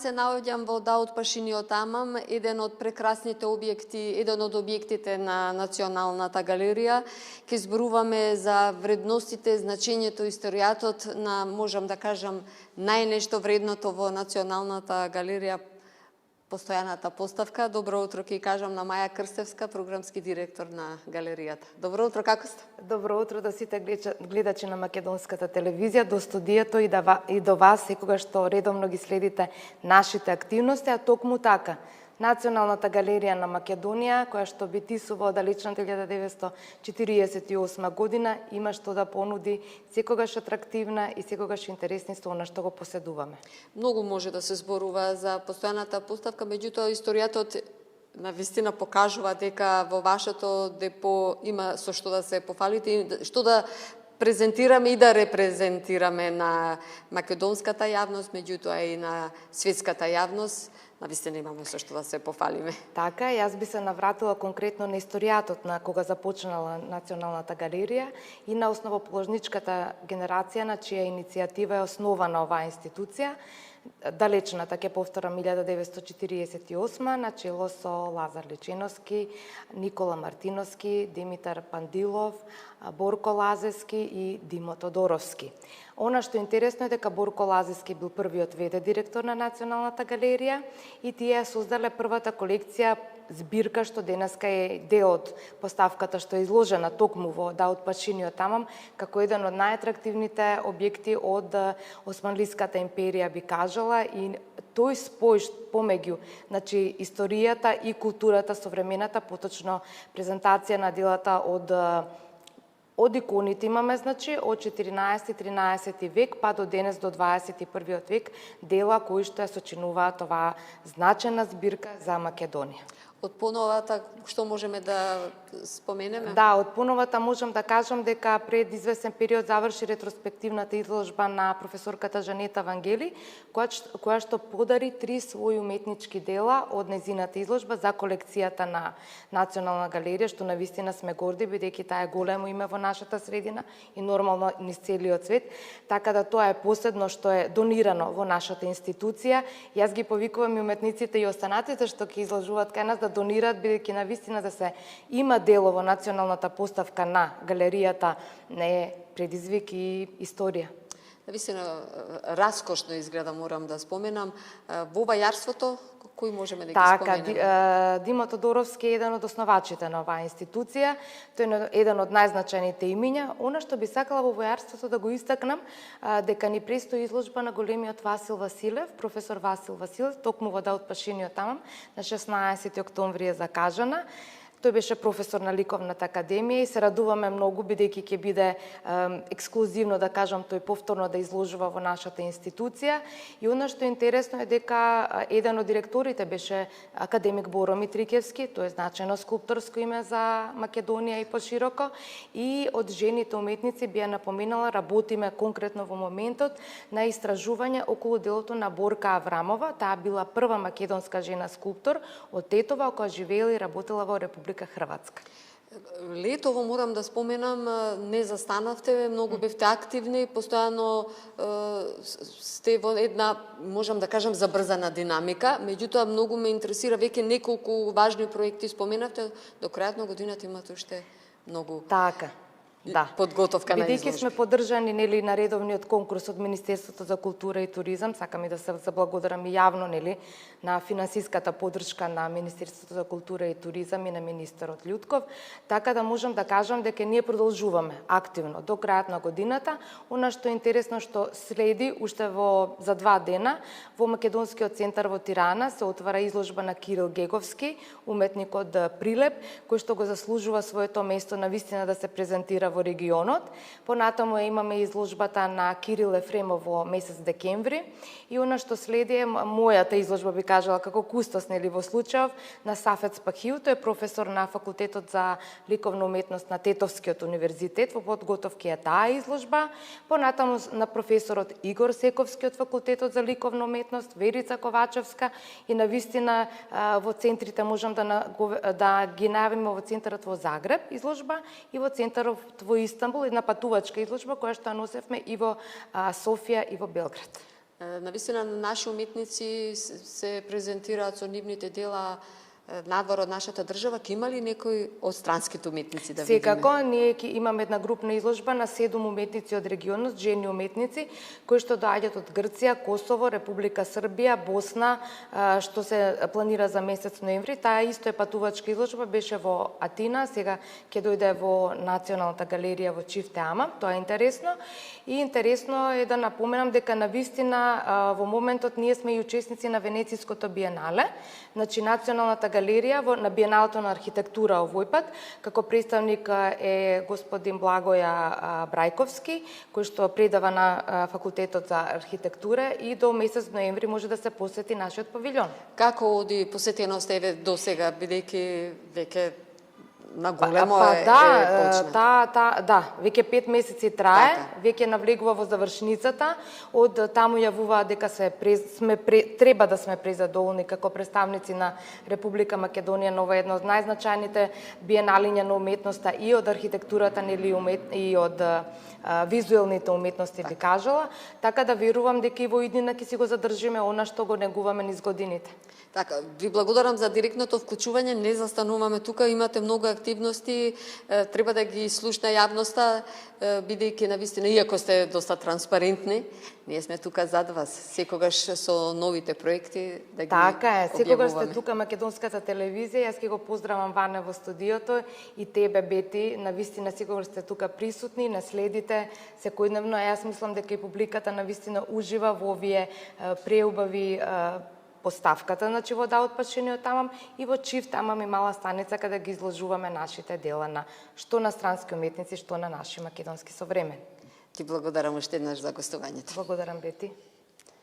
Се наоѓам во Даут Пашиниот тамам, еден од прекрасните објекти, еден од објектите на Националната галерија. Ке зборуваме за вредностите, значењето, историјатот на, можам да кажам, најнешто вредното во Националната галерија, постојаната поставка. Добро утро, ке кажам на Маја Крстевска, програмски директор на галеријата. Добро утро, како сте? Добро утро до сите гледачи на Македонската телевизија, до студијето и до вас, секогаш што редовно ги следите нашите активности, а токму така. Националната галерија на Македонија, која што битисува од далечната 1948 година, има што да понуди, секогаш атрактивна и секогаш интересни со она што го поседуваме. Многу може да се зборува за постојаната поставка, меѓутоа историјатот навистина покажува дека во вашето депо има со што да се пофалите, што да презентираме и да репрезентираме на македонската јавност, меѓутоа и на светската јавност. Навистина имаме со што да се пофалиме. Така, јас би се навратила конкретно на историјатот на кога започнала Националната галерија и на основоположничката генерација на чија иницијатива е основана оваа институција. Далечната, ке повторам, 1948 на чело со Лазар Личиновски, Никола Мартиновски, Димитар Пандилов, Борко Лазевски и Димо Тодоровски. Она што е интересно е дека Борко Лазевски бил првиот ВД директор на Националната галерија и тие создале првата колекција збирка што денеска е дел од поставката што е изложена токму во Даут Пашиниот тамам, како еден од најатрактивните објекти од Османлиската империја, би кажала, и тој спој помеѓу, значи, историјата и културата современата, поточно презентација на делата од иконите имаме, значи, од 14-13 век па до денес до 21 век, дела кои што ја сочинуваат оваа значена збирка за Македонија. Од поновата, што можеме да споменеме? Да, од поновата можам да кажам дека пред известен период заврши ретроспективната изложба на професорката Жанета Вангели, која што подари 3 своји уметнички дела од незината изложба за колекцијата на Национална галерија, што навистина сме горди, бидејќи таа е големо име во нашата средина и нормално низ целиот свет, така да тоа е последно што е донирано во нашата институција. Јас ги повикувам и уметниците и останатите што ќе изложуваат кај нас да донираат, бидејќи навистина да се има дело во националната поставка на галеријата не е предизвик и историја. Навистина раскошно изгледа, морам да споменам. Во вајарството, кои можеме да ги споменеме? Така, Димо Тодоровски е еден од основачите на оваа институција, тој е еден од најзначајните имиња. Она што би сакала во војарството да го истакнам, дека ни престои изложба на големиот Васил Василев, професор Васил Василев, токму во Даут Пашиниот тамам, на 16 октомври е закажана. Тој беше професор на Ликовната академија и се радуваме многу, бидејќи ќе биде ексклузивно, да кажам, тој повторно да изложува во нашата институција. И она што е интересно е дека еден од директорите беше академик Боро Митрикевски, тој е значајно скулпторско име за Македонија и пошироко, и од жените уметници би ја напоменала, работиме конкретно во моментот на истражување околу делото на Борка Аврамова. Таа била прва македонска жена скулптор од Тетова, која живеела и работела во Република Хрватска. Летово морам да споменам, не застанавте, многу бевте активни, постојано сте во една, можам да кажам, забрзана динамика, меѓутоа многу ме интересира, веќе неколку важни проекти споменавте, до крајот на годината имате уште многу. Така. Да. Подготовка на изложби. Бидејќи сме поддржани на редовниот конкурс од Министерството за култура и туризам, сакам и да се заблагодарам и јавно на финансиската поддршка на Министерството за култура и туризам и на министерот Љутков, така да можам да кажам дека ние продолжуваме активно до крајот на годината. Она што е интересно што следи уште за 2 дена во Македонскиот центар во Тирана се отвара изложба на Кирил Геговски, уметник од Прилеп, кој што го заслужува своето место навистина да се презентира во регионот. Понатаму имаме изложбата на Кирил Ефремов во месец декември и она што следи е мојата изложба, би кажала, како кустос во случајов, на Сафет Спахил, тој е професор на факултетот за ликовна уметност на Тетовскиот универзитет, во подготовки е таа изложба. Понатаму на професорот Игор Сековски од факултетот за ликовна уметност, Верица Ковачевска, и навистина во центрите можам да ги најавиме во центарот во Загреб изложба и во центарот во Истанбул, една патувачка изложба која што носевме и во Софија и во Белград. Навистина, наши уметници се презентираат со нивните дела надвор од нашата држава. Ке има ли некои од странските уметници да видиме? Секако, ние имаме една групна изложба на 7 уметници од регионот, жени уметници, кои што доаѓаат од Грција, Косово, Република Србија, Босна, што се планира за месец ноември. Таа исто е патувачка изложба, беше во Атина, сега ќе дојде во Националната галерија во Чифте Амам, тоа е интересно. И интересно е да напоменам дека навистина во моментот ние сме и учесници на Венециското биенале. Значи, Националната галерија на Биеналото на архитектура овој пат, како представник е господин Благоја Брајковски, кој што предава на факултетот за архитектура и до месец ноември може да се посети нашиот павилјон. Како оди посетеност еве до сега, бидејќи веќе на големо да, веќе 5 месеци трае, веќе навлегува во завршницата, од таму јавуваат дека треба да сме презадоволни како представници на Република Македонија, но ова е едно од најзначајните биеналиња на уметноста и од архитектурата, нели и од визуелните уметности, би кажала, така да верувам дека и во иднина ќе си го задржиме она што го негуваме низ годините. Така, ви благодарам за директното вклучување, не застануваме тука, имате многу активности, треба да ги слушна јавноста, бидејќи навистина, иако сте доста транспарентни, ние сме тука зад вас, секогаш со новите проекти да ги објавуваме. Така е, секогаш сте тука Македонската телевизија, јас ќе го поздравам Ване во студиото и тебе, Бети, навистина секогаш сте тука присутни, наследите секојдневно, јас мислам дека и публиката навистина ужива во овие преубави поставката, значи во Да од пашиниот Амам и во Чифте Амам и мала станица каде ги изложуваме нашите дела на што на странски уметници, што на наши македонски современи. Ти благодарам уште еднаш за гостувањето. Благодарам, Бети.